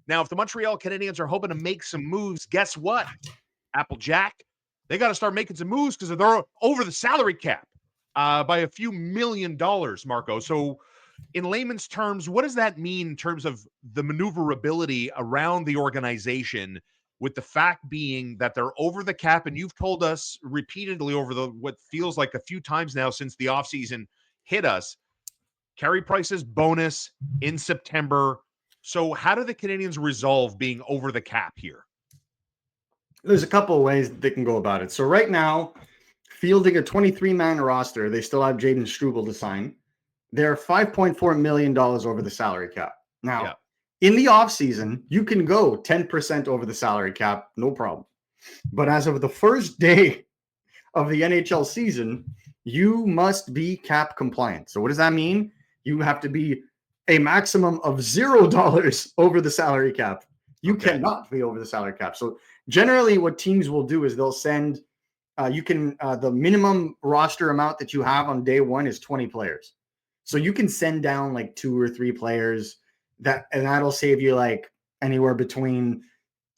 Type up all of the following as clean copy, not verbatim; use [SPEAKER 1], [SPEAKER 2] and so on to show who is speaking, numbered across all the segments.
[SPEAKER 1] Now, if the Montreal Canadiens are hoping to make some moves, guess what? Applejack, they got to start making some moves because they're over the salary cap by a few $1,000,000, Marco. So, in layman's terms, what does that mean in terms of the maneuverability around the organization? With the fact being that they're over the cap, and you've told us repeatedly over the what feels like a few times now since the offseason hit us, Carey Price's bonus in September. So, how do the Canadiens resolve being over the cap here?
[SPEAKER 2] There's a couple of ways they can go about it. So right now, fielding a 23-man roster, they still have Jaden Struble to sign. They're $5.4 million over the salary cap. Now, in the offseason, you can go 10% over the salary cap, no problem. But as of the first day of the NHL season, you must be cap compliant. So what does that mean? You have to be a maximum of $0 over the salary cap. You cannot be over the salary cap. So generally what teams will do is they'll send the minimum roster amount that you have on day one is 20 players. So you can send down like 2 or 3 players and that'll save you like anywhere between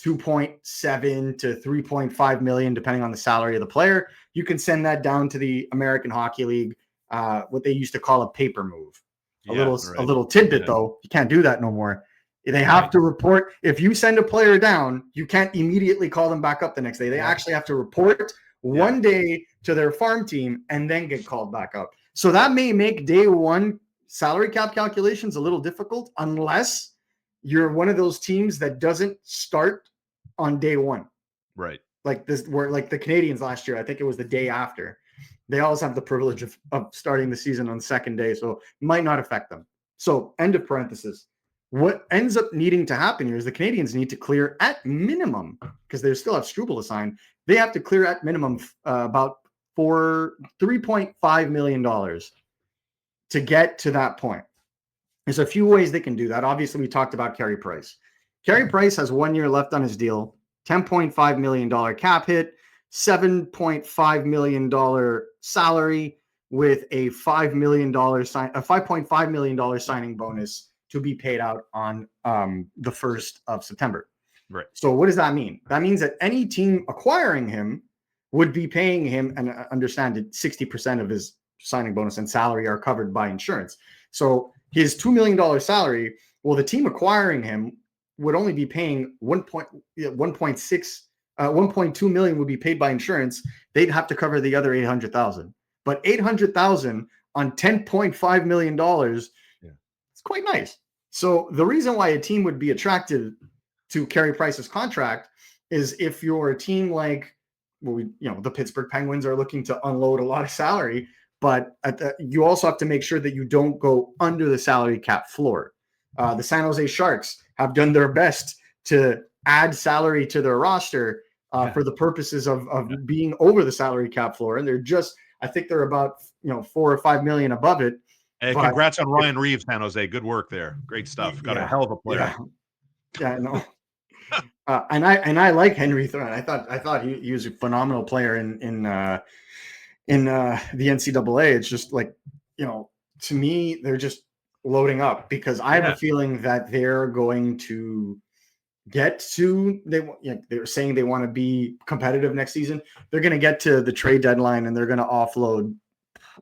[SPEAKER 2] 2.7 to 3.5 million, depending on the salary of the player. You can send that down to the American Hockey League, what they used to call a paper move. A little tidbit though, you can't do that no more. They have to report. If you send a player down, you can't immediately call them back up the next day. They actually have to report one day to their farm team and then get called back up. So that may make day one salary cap calculations a little difficult unless you're one of those teams that doesn't start on day one.
[SPEAKER 1] Right.
[SPEAKER 2] Like the Canadiens last year, I think it was the day after. They always have the privilege of starting the season on the second day, so it might not affect them. So end of parenthesis. What ends up needing to happen here is the Canadiens need to clear at minimum, because they still have Struble to sign. They have to clear at minimum about $3.5 million to get to that point. There's a few ways they can do that. Obviously, we talked about Carey Price. Carey Price has 1 year left on his deal, $10.5 million cap hit, $7.5 million salary with a $5.5 million signing bonus to be paid out on the 1st of September.
[SPEAKER 1] Right.
[SPEAKER 2] So what does that mean? That means that any team acquiring him would be paying him, and understand it, 60% of his signing bonus and salary are covered by insurance. So his $2 million salary, well, the team acquiring him would only be paying 1.2 million would be paid by insurance. They'd have to cover the other 800,000. But 800,000 on $10.5 million, it's quite nice. So the reason why a team would be attracted to Carey Price's contract is if you're a team like, the Pittsburgh Penguins are looking to unload a lot of salary, but you also have to make sure that you don't go under the salary cap floor. The San Jose Sharks have done their best to add salary to their roster for the purposes of being over the salary cap floor. And I think they're about, 4 or 5 million above it.
[SPEAKER 1] Hey, congrats on Ryan Reeves, San Jose. Good work there. Great stuff. Got a hell of a player.
[SPEAKER 2] Yeah, no. And I like Henry Thrun. I thought he was a phenomenal player in the NCAA. It's just like, to me, they're just loading up because I have a feeling that they're going to get to, they're saying they want to be competitive next season. They're going to get to the trade deadline and they're going to offload,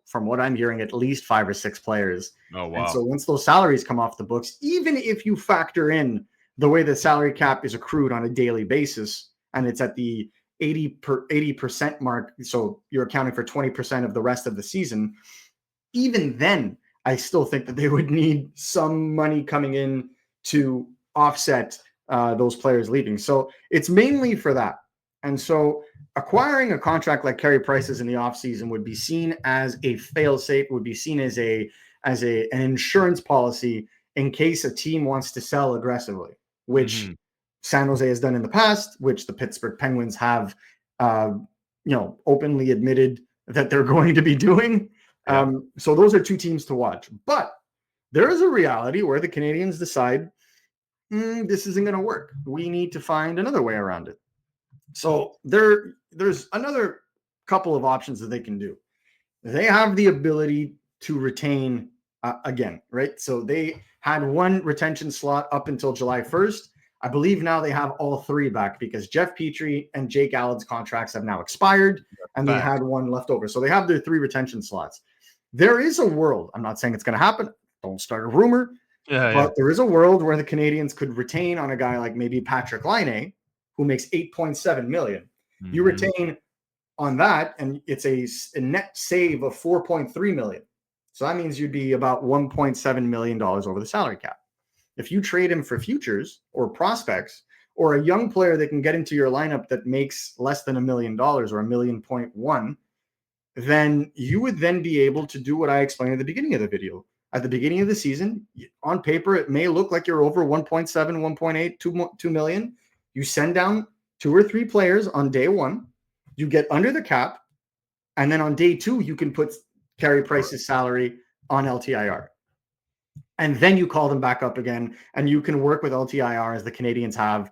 [SPEAKER 2] from what I'm hearing, at least 5 or 6 players.
[SPEAKER 1] Oh, wow.
[SPEAKER 2] And so once those salaries come off the books, even if you factor in the way the salary cap is accrued on a daily basis, and it's at the 80% mark, so you're accounting for 20% of the rest of the season, even then, I still think that they would need some money coming in to offset those players leaving. So it's mainly for that. And so acquiring a contract like Carey Price's in the offseason would be seen as a fail-safe, would be seen as an insurance policy in case a team wants to sell aggressively, which San Jose has done in the past, which the Pittsburgh Penguins have, openly admitted that they're going to be doing. So those are 2 teams to watch. But there is a reality where the Canadiens decide, this isn't going to work. We need to find another way around it. So there's another couple of options that they can do. They have the ability to retain again, right? So they had 1 retention slot up until July 1st. I believe now they have all three back because Jeff Petrie and Jake Allen's contracts have now expired, and they had one left over. So they have their 3 retention slots. There is a world, I'm not saying it's going to happen, don't start a rumor, but there is a world where the Canadiens could retain on a guy like maybe Patrick Laine, who makes $8.7 million.
[SPEAKER 1] Mm-hmm.
[SPEAKER 2] You retain on that, and it's a net save of $4.3 million. So that means you'd be about $1.7 million over the salary cap. If you trade him for futures or prospects or a young player that can get into your lineup that makes less than $1 million or $1.1 million, then you would then be able to do what I explained at the beginning of the video. At the beginning of the season, on paper, it may look like you're over 1.7, 1.8, 2 million. You send down 2 or 3 players on day 1. You get under the cap. And then on day 2, you can put Carey Price's salary on LTIR. And then you call them back up again. And you can work with LTIR as the Canadiens have,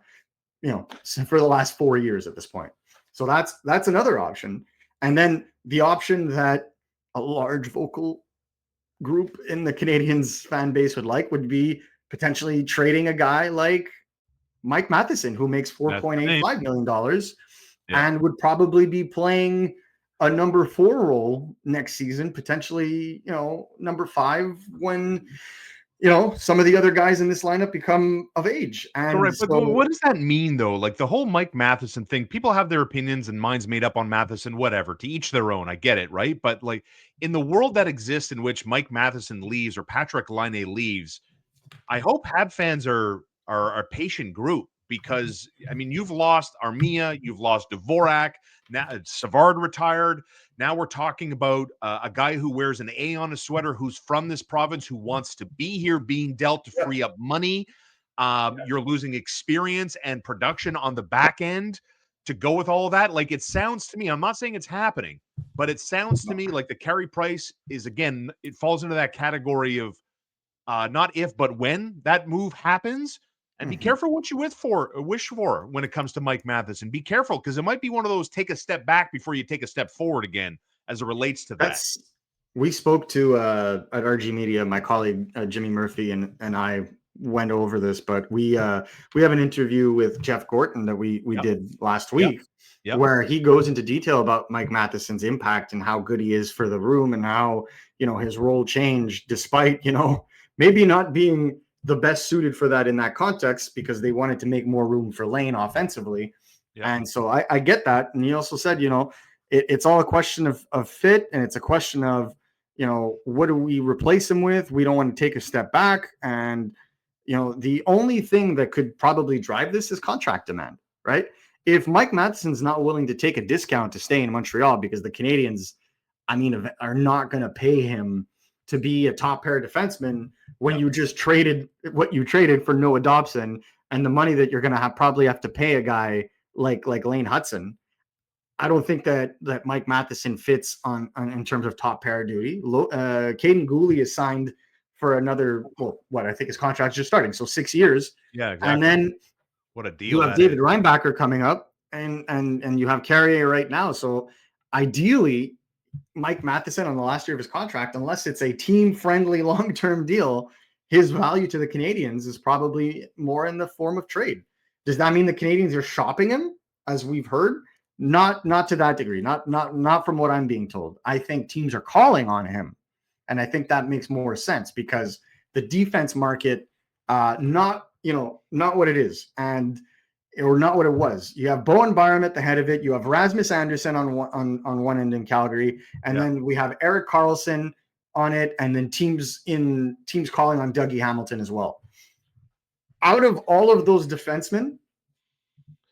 [SPEAKER 2] for the last 4 years at this point. So that's another option. And then the option that a large vocal group in the Canadiens fan base would be potentially trading a guy like Mike Matheson, who makes $4.85 million and would probably be playing a number 4 role next season, potentially, number 5 when, some of the other guys in this lineup become of age. And
[SPEAKER 1] but what does that mean, though? Like the whole Mike Matheson thing, people have their opinions and minds made up on Matheson, whatever, to each their own. I get it, right? But like in the world that exists in which Mike Matheson leaves or Patrick Laine leaves, I hope Hab fans are a patient group because, I mean, you've lost Armia, you've lost Dvorak, now Savard retired. Now we're talking about a guy who wears an A on his sweater, who's from this province, who wants to be here, being dealt to free up money. You're losing experience and production on the back end to go with all of that. Like, it sounds to me, I'm not saying it's happening, but it sounds to me like the Carey Price is, again, it falls into that category of not if, but when that move happens. And be careful what you wish for when it comes to Mike Matheson. Be careful, because it might be one of those take a step back before you take a step forward again as it relates to that.
[SPEAKER 2] We spoke to at RG Media, my colleague Jimmy Murphy and I went over this, but we have an interview with Jeff Gorton that we did last week where he goes into detail about Mike Matheson's impact and how good he is for the room and how, his role changed despite, maybe not being the best suited for that in that context because they wanted to make more room for Laine offensively. And so I get that. And he also said, it's all a question of fit, and it's a question of, what do we replace him with? We don't want to take a step back. And, the only thing that could probably drive this is contract demand, right? If Mike Matheson's not willing to take a discount to stay in Montreal because the Canadiens, are not going to pay him to be a top pair defenseman when you just traded what you traded for Noah Dobson and the money that you're going to probably have to pay a guy like Lane Hudson. I don't think that Mike Matheson fits on in terms of top pair duty. Caden Gooley is signed for another, I think his contract's just starting. So 6 years.
[SPEAKER 1] Yeah, exactly.
[SPEAKER 2] And then
[SPEAKER 1] what a deal.
[SPEAKER 2] You have David Reinbacher coming up and you have Carrier right now. So ideally, Mike Matheson on the last year of his contract, unless it's a team-friendly long-term deal, his value to the Canadiens is probably more in the form of trade. Does that mean the Canadiens are shopping him, as we've heard? Not to that degree. Not from what I'm being told. I think teams are calling on him, and I think that makes more sense because the defense market, not what it is, or not what it was. You have Bowen Byram at the head of it. You have Rasmus Anderson on one end in Calgary, and then we have Erik Karlsson on it, and then teams calling on Dougie Hamilton as well. Out of all of those defensemen,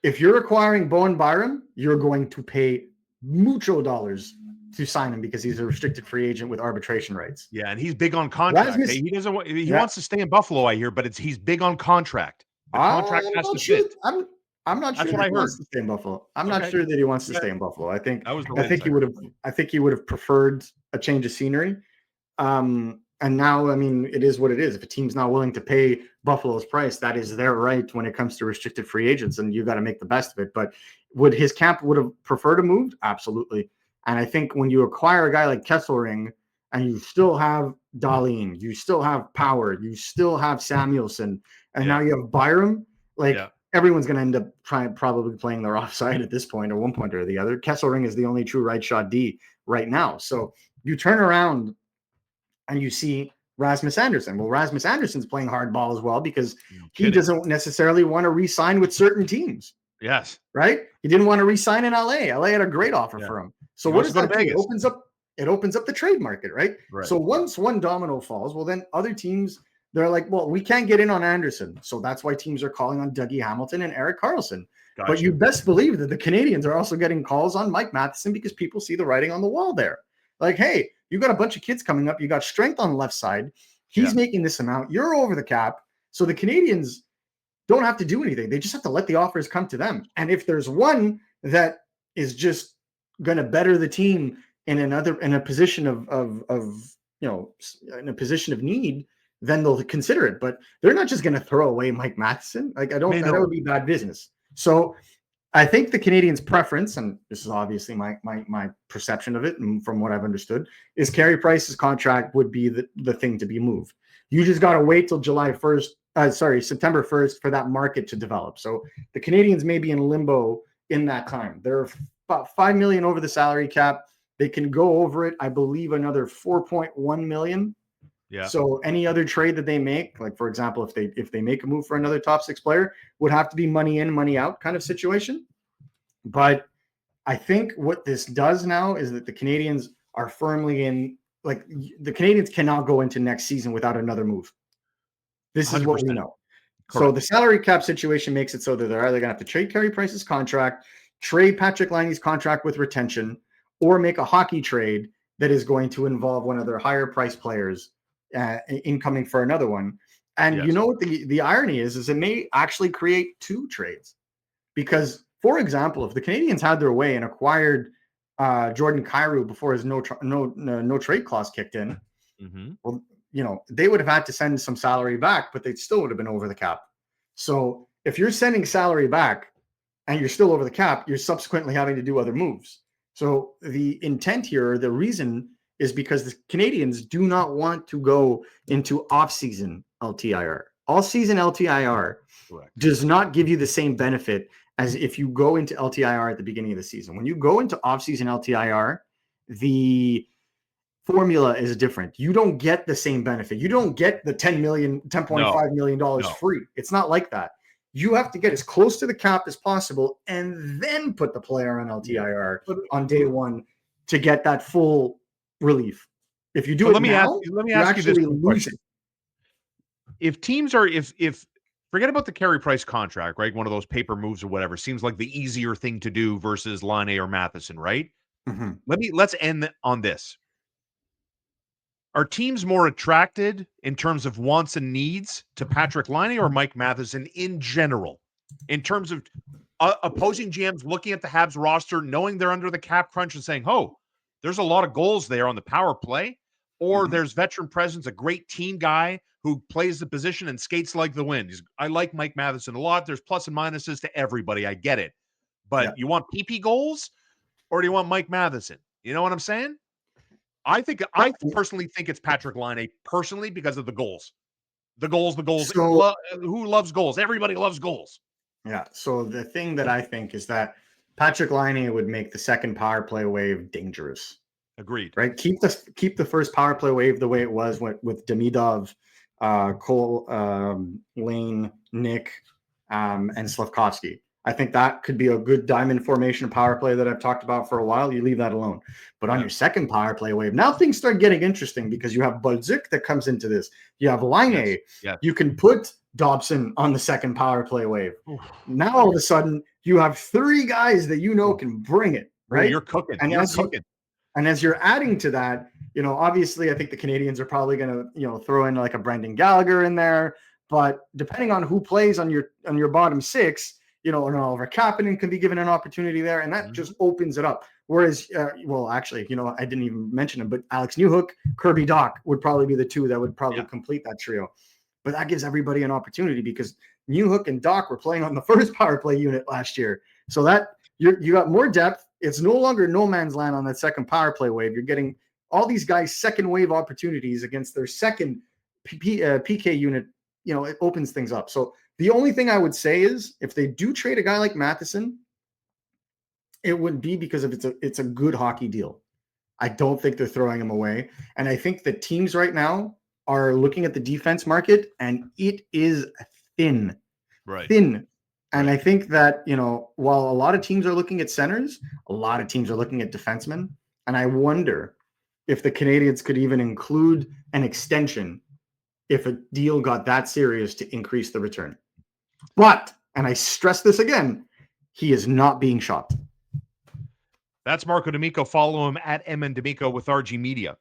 [SPEAKER 2] if you're acquiring Bowen Byram, you're going to pay mucho dollars to sign him because he's a restricted free agent with arbitration rights.
[SPEAKER 1] Yeah, and he's big on contract. He doesn't want. He wants to stay in Buffalo, I hear, but he's big on contract. The contract has to fit.
[SPEAKER 2] I'm not sure that he wants to stay in Buffalo. I'm not sure that he wants to stay in Buffalo. I think he would have preferred a change of scenery. And now, it is what it is. If a team's not willing to pay Buffalo's price, that is their right when it comes to restricted free agents, and you got to make the best of it. But would his camp would have preferred a move? Absolutely. And I think when you acquire a guy like Kesselring and you still have Dahlin, you still have Power, you still have Samuelson, and now you have Byram, like everyone's going to end up probably playing their offside at this point, or one point or the other. Kesselring is the only true right shot D right now. So you turn around and you see Rasmus Anderson. Well, Rasmus Anderson's playing hardball as well because he doesn't necessarily want to re-sign with certain teams.
[SPEAKER 1] Yes.
[SPEAKER 2] Right? He didn't want to re-sign in LA. LA had a great offer for him. So what does that do? It opens up the trade market, right? So once one domino falls, well, then other teams, they're like, well, we can't get in on Anderson. So that's why teams are calling on Dougie Hamilton and Erik Karlsson. Gotcha. But you best believe that the Canadiens are also getting calls on Mike Matheson because people see the writing on the wall there. Like, hey, you got a bunch of kids coming up. You got strength on the left side. He's making this amount. You're over the cap. So the Canadiens don't have to do anything. They just have to let the offers come to them. And if there's one that is just going to better the team in a position in a position of need, then they'll consider it. But they're not just going to throw away Mike Matheson. Like, that would be bad business. So I think the Canadiens' preference, and this is obviously my perception of it, and from what I've understood, is Carey Price's contract would be the thing to be moved. You just got to wait till September 1st for that market to develop. So the Canadiens may be in limbo in that time. They're about $5 million over the salary cap. They can go over it, I believe, another $4.1 million. Yeah. So any other trade that they make, like for example, if they make a move for another top six player, would have to be money in, money out kind of situation. But I think what this does now is that the Canadiens are firmly in, like, the Canadiens cannot go into next season without another move. This is 100%. What we know. Correct. So the salary cap situation makes it so that they're either going to have to trade Carey Price's contract, trade Patrick Laine's contract with retention, or make a hockey trade that is going to involve one of their higher price players incoming for another one. And you know what the irony is it may actually create two trades. Because, for example, if the Canadiens had their way and acquired Jordan Kyrou before his no trade clause kicked in, well, they would have had to send some salary back, but they still would have been over the cap. So if you're sending salary back and you're still over the cap, you're subsequently having to do other moves. So the intent here, the reason, is because the Canadiens do not want to go into off-season LTIR. All-season LTIR does not give you the same benefit as if you go into LTIR at the beginning of the season. When you go into off-season LTIR, the formula is different. You don't get the same benefit. You don't get the $10.5 million free. It's not like that. You have to get as close to the cap as possible and then put the player on LTIR on day one to get that full relief. If you do let me ask you this question.
[SPEAKER 1] If teams are if forget about the Carey Price contract, right? One of those paper moves or whatever seems like the easier thing to do versus Laine or Matheson, right? Let's end on this. Are teams more attracted in terms of wants and needs to Patrick Laine or Mike Matheson in general? In terms of opposing GMs looking at the Habs roster, knowing they're under the cap crunch and saying, "Oh, there's a lot of goals there on the power play," or there's veteran presence, a great team guy who plays the position and skates like the wind. I like Mike Matheson a lot. There's plus and minuses to everybody. I get it. But you want PP goals or do you want Mike Matheson? You know what I'm saying? I personally think it's Patrick Laine personally because of the goals. The goals. So, who loves goals? Everybody loves goals.
[SPEAKER 2] Yeah. So the thing that I think is that Patrick Laine would make the second power play wave dangerous.
[SPEAKER 1] Agreed.
[SPEAKER 2] Right. Keep the first power play wave the way it was with Demidov, Cole, Lane, Nick, and Slafkovsky. I think that could be a good diamond formation power play that I've talked about for a while. You leave that alone. But on your second power play wave, now things start getting interesting because you have Bolduc that comes into this. You have Laine. Yes. You can put Dobson on the second power play wave. Oof. Now all of a sudden you have three guys that can bring it, right?
[SPEAKER 1] Well, you're cooking.
[SPEAKER 2] And as you're adding to that, obviously I think the Canadiens are probably going to, throw in like a Brendan Gallagher in there. But depending on who plays on your bottom six, an Oliver Kapanen can be given an opportunity there, and that just opens it up. Whereas, actually, I didn't even mention him, but Alex Newhook, Kirby Dach would probably be the two that would probably complete that trio. But that gives everybody an opportunity because Newhook and Dach were playing on the first power play unit last year. So that you got more depth. It's no longer no man's land on that second power play wave. You're getting all these guys second wave opportunities against their second PK unit. It opens things up. So The only thing I would say is if they do trade a guy like Matheson, it would be because of it's a good hockey deal. I don't think they're throwing him away. And I think the teams right now are looking at the defense market, and it is thin.
[SPEAKER 1] Right.
[SPEAKER 2] Thin. And
[SPEAKER 1] Right.
[SPEAKER 2] I think that, while a lot of teams are looking at centers, a lot of teams are looking at defensemen. And I wonder if the Canadiens could even include an extension if a deal got that serious to increase the return. But, and I stress this again, he is not being shopped.
[SPEAKER 1] That's Marco D'Amico. Follow him at MN D'Amico with RG Media.